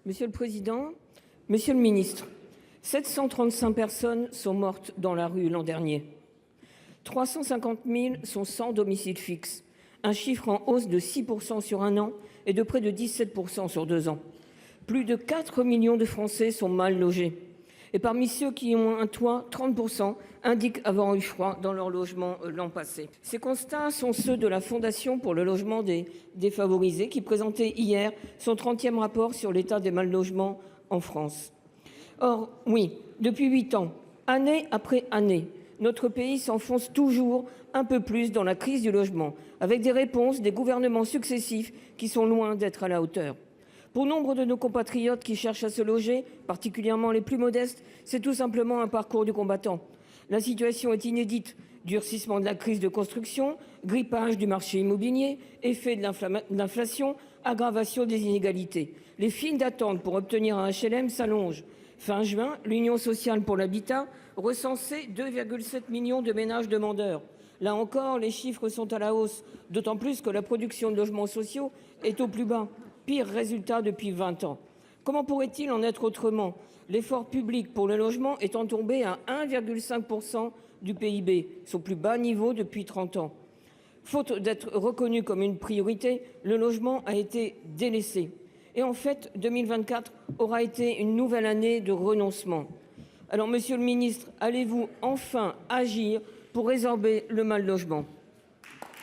Monsieur le Président, Monsieur le Ministre, 735 personnes sont mortes dans la rue l'an dernier. 350 000 sont sans domicile fixe, un chiffre en hausse de 6% sur un an et de près de 17% sur 2 ans. Plus de 4 millions de Français sont mal logés. Et parmi ceux qui ont un toit, 30% indiquent avoir eu froid dans leur logement l'an passé. Ces constats sont ceux de la Fondation pour le logement des défavorisés qui présentait hier son 30e rapport sur l'état des mal-logements en France. Or, oui, depuis 8 ans, année après année, notre pays s'enfonce toujours un peu plus dans la crise du logement, avec des réponses des gouvernements successifs qui sont loin d'être à la hauteur. Pour nombre de nos compatriotes qui cherchent à se loger, particulièrement les plus modestes, c'est tout simplement un parcours du combattant. La situation est inédite. Durcissement de la crise de construction, grippage du marché immobilier, effet de l'inflation, aggravation des inégalités. Les files d'attente pour obtenir un HLM s'allongent. Fin juin, l'Union sociale pour l'habitat recensait 2,7 millions de ménages demandeurs. Là encore, les chiffres sont à la hausse, d'autant plus que la production de logements sociaux est au plus bas. Pire résultat depuis 20 ans. Comment pourrait-il en être autrement? L'effort public pour le logement étant tombé à 1,5% du PIB, son plus bas niveau depuis 30 ans. Faute d'être reconnu comme une priorité, le logement a été délaissé. Et en fait, 2024 aura été une nouvelle année de renoncement. Alors, Monsieur le Ministre, allez-vous enfin agir pour résorber le mal-logement?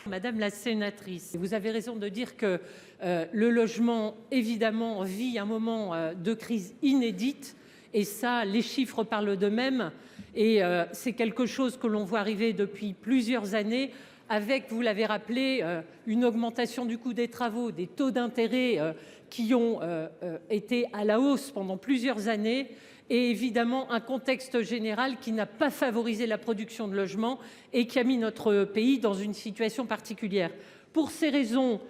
Madame la sénatrice, vous avez raison de dire que le logement, évidemment, vit un moment de crise inédite. Et ça, les chiffres parlent d'eux-mêmes. Et c'est quelque chose que l'on voit arriver depuis plusieurs années avec, vous l'avez rappelé, une augmentation du coût des travaux, des taux d'intérêt qui ont été à la hausse pendant plusieurs années. Et évidemment, un contexte général qui n'a pas favorisé la production de logements et qui a mis notre pays dans une situation particulière. Pour ces raisons,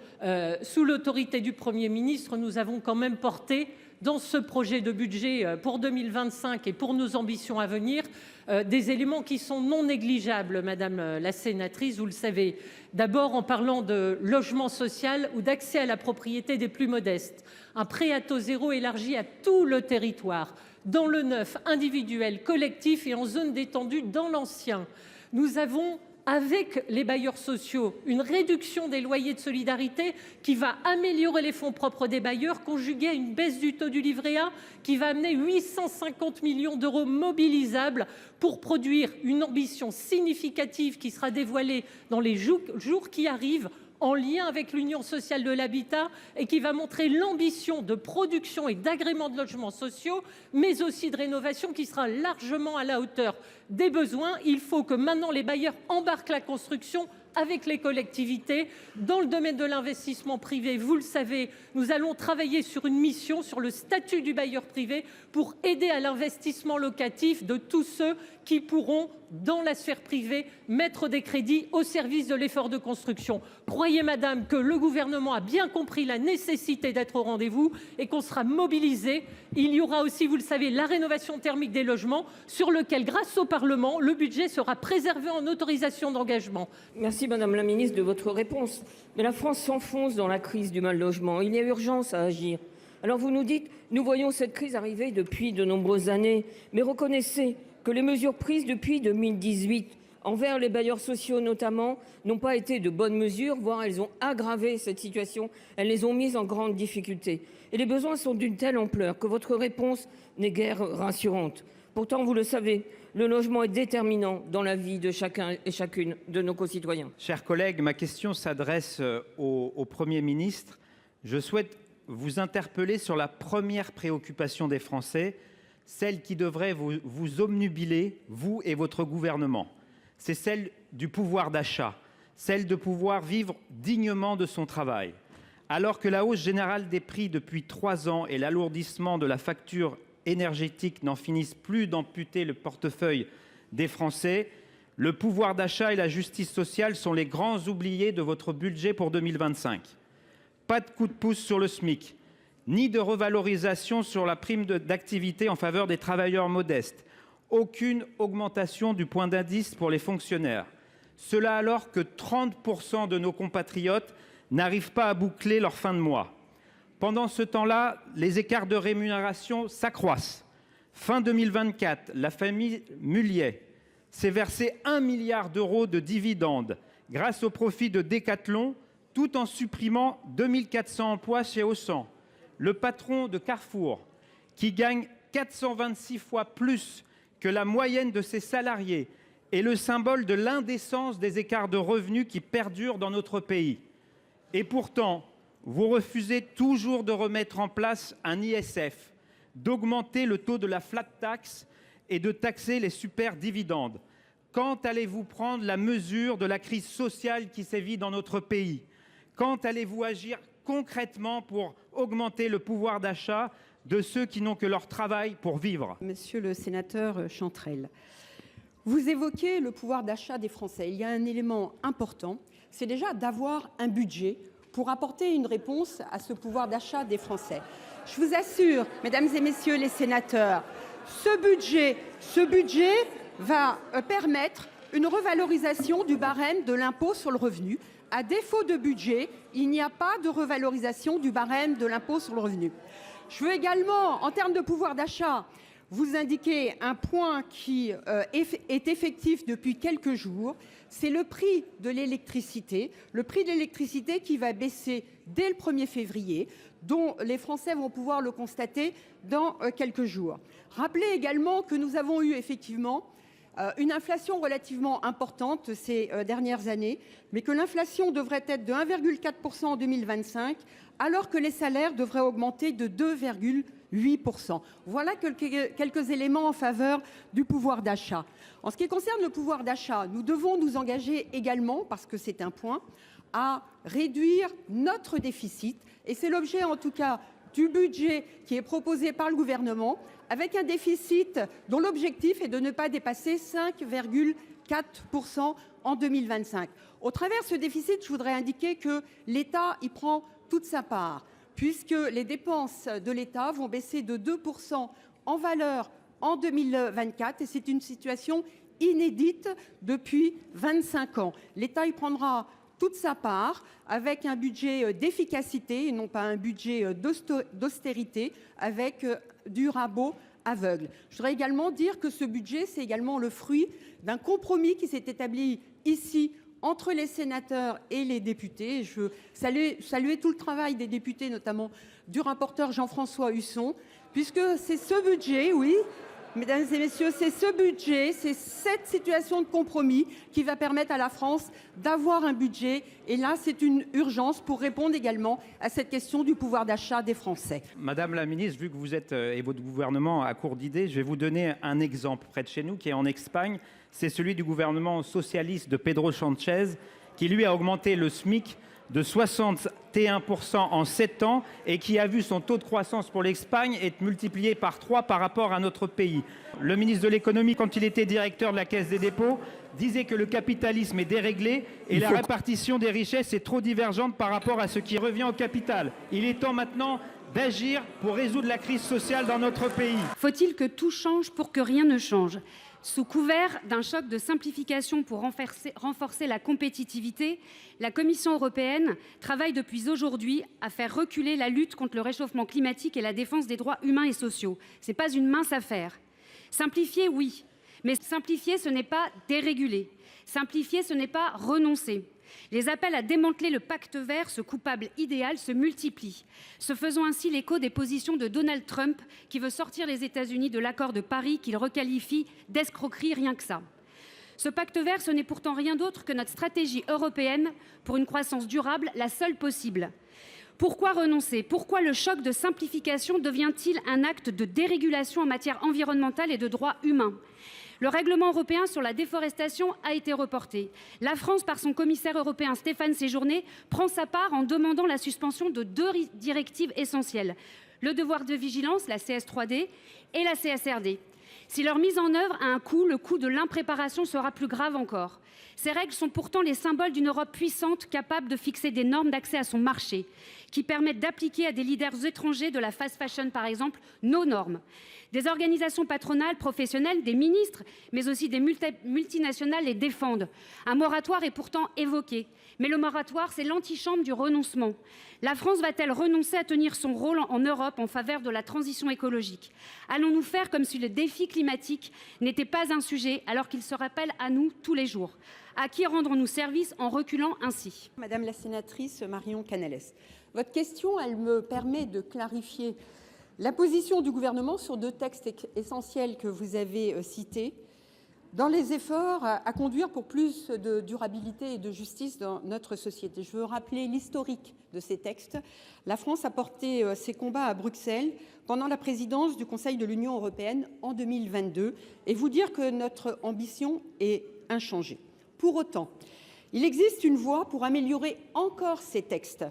sous l'autorité du Premier ministre, nous avons quand même porté dans ce projet de budget pour 2025 et pour nos ambitions à venir, des éléments qui sont non négligeables, Madame la sénatrice, vous le savez. D'abord en parlant de logement social ou d'accès à la propriété des plus modestes. Un prêt à taux zéro élargi à tout le territoire, dans le neuf, individuel, collectif et en zone détendue dans l'ancien. Nous avons, avec les bailleurs sociaux, une réduction des loyers de solidarité qui va améliorer les fonds propres des bailleurs, conjuguée à une baisse du taux du livret A qui va amener 850 millions d'euros mobilisables pour produire une ambition significative qui sera dévoilée dans les jours qui arrivent, en lien avec l'Union sociale de l'habitat et qui va montrer l'ambition de production et d'agrément de logements sociaux, mais aussi de rénovation qui sera largement à la hauteur des besoins. Il faut que maintenant les bailleurs embarquent la construction avec les collectivités. Dans le domaine de l'investissement privé, vous le savez, nous allons travailler sur une mission sur le statut du bailleur privé pour aider à l'investissement locatif de tous ceux qui pourront, dans la sphère privée, mettre des crédits au service de l'effort de construction. Croyez, madame, que le gouvernement a bien compris la nécessité d'être au rendez-vous et qu'on sera mobilisés. Il y aura aussi, vous le savez, la rénovation thermique des logements sur lequel, grâce au Parlement, le budget sera préservé en autorisation d'engagement. Merci, Madame la Ministre, de votre réponse. Mais la France s'enfonce dans la crise du mal-logement. Il y a urgence à agir. Alors vous nous dites, nous voyons cette crise arriver depuis de nombreuses années, mais reconnaissez que les mesures prises depuis 2018 envers les bailleurs sociaux notamment n'ont pas été de bonnes mesures, voire elles ont aggravé cette situation, elles les ont mises en grande difficulté. Et les besoins sont d'une telle ampleur que votre réponse n'est guère rassurante. Pourtant, vous le savez, le logement est déterminant dans la vie de chacun et chacune de nos concitoyens. Chers collègues, ma question s'adresse au Premier ministre. Je souhaite vous interpeller sur la première préoccupation des Français, celle qui devrait vous obnubiler, vous et votre gouvernement. C'est celle du pouvoir d'achat, celle de pouvoir vivre dignement de son travail. Alors que la hausse générale des prix depuis 3 ans et l'alourdissement de la facture énergétique n'en finissent plus d'amputer le portefeuille des Français, le pouvoir d'achat et la justice sociale sont les grands oubliés de votre budget pour 2025. Pas de coup de pouce sur le SMIC, ni de revalorisation sur la prime d'activité en faveur des travailleurs modestes, aucune augmentation du point d'indice pour les fonctionnaires. Cela alors que 30% de nos compatriotes n'arrivent pas à boucler leur fin de mois. Pendant ce temps-là, les écarts de rémunération s'accroissent. Fin 2024, la famille Mulliez s'est versé 1 milliard d'euros de dividendes grâce au profit de Decathlon, tout en supprimant 2400 emplois chez Auchan. Le patron de Carrefour, qui gagne 426 fois plus que la moyenne de ses salariés, est le symbole de l'indécence des écarts de revenus qui perdurent dans notre pays. Et pourtant, vous refusez toujours de remettre en place un ISF, d'augmenter le taux de la flat tax et de taxer les super dividendes. Quand allez-vous prendre la mesure de la crise sociale qui sévit dans notre pays? Quand allez-vous agir concrètement pour augmenter le pouvoir d'achat de ceux qui n'ont que leur travail pour vivre? Monsieur le sénateur Chantrel, vous évoquez le pouvoir d'achat des Français. Il y a un élément important, c'est déjà d'avoir un budget pour apporter une réponse à ce pouvoir d'achat des Français. Je vous assure, mesdames et messieurs les sénateurs, ce budget va permettre une revalorisation du barème de l'impôt sur le revenu. À défaut de budget, il n'y a pas de revalorisation du barème de l'impôt sur le revenu. Je veux également, en termes de pouvoir d'achat, vous indiquer un point qui est effectif depuis quelques jours, c'est le prix de l'électricité. Le prix de l'électricité qui va baisser dès le 1er février, dont les Français vont pouvoir le constater dans quelques jours. Rappelez également que nous avons eu effectivement une inflation relativement importante ces dernières années, mais que l'inflation devrait être de 1,4% en 2025, alors que les salaires devraient augmenter de 2,8%. Voilà quelques éléments en faveur du pouvoir d'achat. En ce qui concerne le pouvoir d'achat, nous devons nous engager également, parce que c'est un point, à réduire notre déficit. Et c'est l'objet en tout cas du budget qui est proposé par le gouvernement, avec un déficit dont l'objectif est de ne pas dépasser 5,4% en 2025. Au travers de ce déficit, je voudrais indiquer que l'État y prend toute sa part, puisque les dépenses de l'État vont baisser de 2% en valeur en 2024, et c'est une situation inédite depuis 25 ans. L'État y prendra toute sa part avec un budget d'efficacité et non pas un budget d'austérité avec du rabot aveugle. Je voudrais également dire que ce budget, c'est également le fruit d'un compromis qui s'est établi ici entre les sénateurs et les députés. Je veux saluer tout le travail des députés, notamment du rapporteur Jean-François Husson, puisque c'est ce budget, oui, mesdames et messieurs, c'est ce budget, c'est cette situation de compromis qui va permettre à la France d'avoir un budget. Et là, c'est une urgence pour répondre également à cette question du pouvoir d'achat des Français. Madame la ministre, vu que vous êtes et votre gouvernement à court d'idées, je vais vous donner un exemple près de chez nous qui est en Espagne. C'est celui du gouvernement socialiste de Pedro Sánchez qui, lui, a augmenté le SMIC de 61% en 7 ans et qui a vu son taux de croissance pour l'Espagne être multiplié par 3 par rapport à notre pays. Le ministre de l'économie, quand il était directeur de la Caisse des dépôts, disait que le capitalisme est déréglé et la répartition des richesses est trop divergente par rapport à ce qui revient au capital. Il est temps maintenant d'agir pour résoudre la crise sociale dans notre pays. Faut-il que tout change pour que rien ne change ? Sous couvert d'un choc de simplification pour renforcer la compétitivité, la Commission européenne travaille depuis aujourd'hui à faire reculer la lutte contre le réchauffement climatique et la défense des droits humains et sociaux. Ce n'est pas une mince affaire. Simplifier, oui, mais simplifier, ce n'est pas déréguler. Simplifier, ce n'est pas renoncer. Les appels à démanteler le pacte vert, ce coupable idéal, se multiplient, se faisant ainsi l'écho des positions de Donald Trump qui veut sortir les États-Unis de l'accord de Paris qu'il requalifie d'escroquerie rien que ça. Ce pacte vert, ce n'est pourtant rien d'autre que notre stratégie européenne pour une croissance durable, la seule possible. Pourquoi renoncer ? Pourquoi le choc de simplification devient-il un acte de dérégulation en matière environnementale et de droits humains ? Le règlement européen sur la déforestation a été reporté. La France, par son commissaire européen Stéphane Séjourné, prend sa part en demandant la suspension de 2 directives essentielles, le devoir de vigilance, la CS3D, et la CSRD. Si leur mise en œuvre a un coût, le coût de l'impréparation sera plus grave encore. Ces règles sont pourtant les symboles d'une Europe puissante, capable de fixer des normes d'accès à son marché, qui permettent d'appliquer à des leaders étrangers de la fast fashion, par exemple, nos normes. Des organisations patronales, professionnelles, des ministres, mais aussi des multinationales les défendent. Un moratoire est pourtant évoqué. Mais le moratoire, c'est l'antichambre du renoncement. La France va-t-elle renoncer à tenir son rôle en Europe en faveur de la transition écologique? Allons-nous faire comme si le défi climatique n'était pas un sujet alors qu'il se rappelle à nous tous les jours? À qui rendrons-nous service en reculant ainsi? Madame la sénatrice Marion Canales, votre question, elle me permet de clarifier la position du gouvernement sur deux textes essentiels que vous avez cités dans les efforts à conduire pour plus de durabilité et de justice dans notre société. Je veux rappeler l'historique de ces textes. La France a porté ses combats à Bruxelles pendant la présidence du Conseil de l'Union européenne en 2022 et vous dire que notre ambition est inchangée. Pour autant, il existe une voie pour améliorer encore ces textes,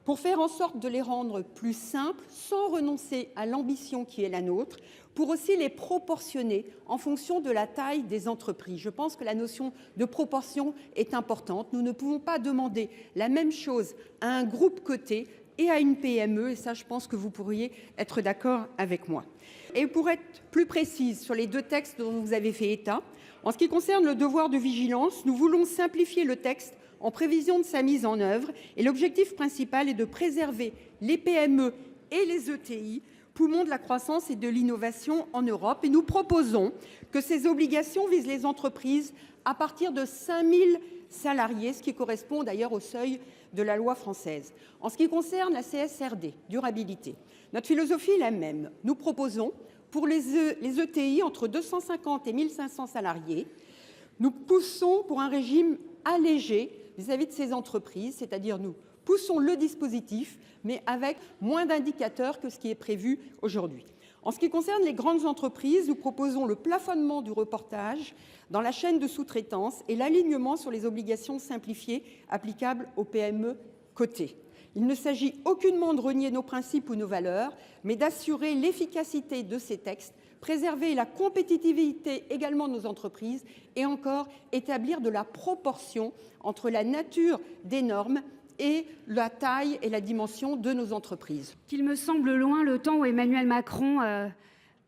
pour faire en sorte de les rendre plus simples, sans renoncer à l'ambition qui est la nôtre, pour aussi les proportionner en fonction de la taille des entreprises. Je pense que la notion de proportion est importante. Nous ne pouvons pas demander la même chose à un groupe coté et à une PME, et ça, je pense que vous pourriez être d'accord avec moi. Et pour être plus précise sur les deux textes dont vous avez fait état, en ce qui concerne le devoir de vigilance, nous voulons simplifier le texte en prévision de sa mise en œuvre. Et l'objectif principal est de préserver les PME et les ETI, poumons de la croissance et de l'innovation en Europe. Et nous proposons que ces obligations visent les entreprises à partir de 5 000 salariés, ce qui correspond d'ailleurs au seuil de la loi française. En ce qui concerne la CSRD, durabilité, notre philosophie est la même. Nous proposons pour les ETI entre 250 et 1 500 salariés, nous poussons pour un régime allégé vis-à-vis de ces entreprises, c'est-à-dire nous poussons le dispositif, mais avec moins d'indicateurs que ce qui est prévu aujourd'hui. En ce qui concerne les grandes entreprises, nous proposons le plafonnement du reportage dans la chaîne de sous-traitance et l'alignement sur les obligations simplifiées applicables aux PME cotées. Il ne s'agit aucunement de renier nos principes ou nos valeurs, mais d'assurer l'efficacité de ces textes, préserver la compétitivité également de nos entreprises et encore établir de la proportion entre la nature des normes et la taille et la dimension de nos entreprises. Qu'il me semble loin le temps où Emmanuel Macron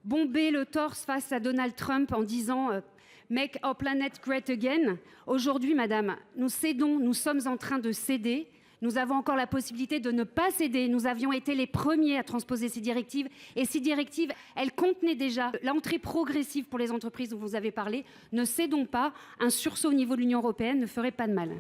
bombait le torse face à Donald Trump en disant « Make our planet great again ». Aujourd'hui, madame, nous cédons, nous sommes en train de céder. Nous avons encore la possibilité de ne pas céder. Nous avions été les premiers à transposer ces directives. Et ces directives, elles contenaient déjà l'entrée progressive pour les entreprises dont vous avez parlé. Ne cédons pas. Un sursaut au niveau de l'Union européenne ne ferait pas de mal.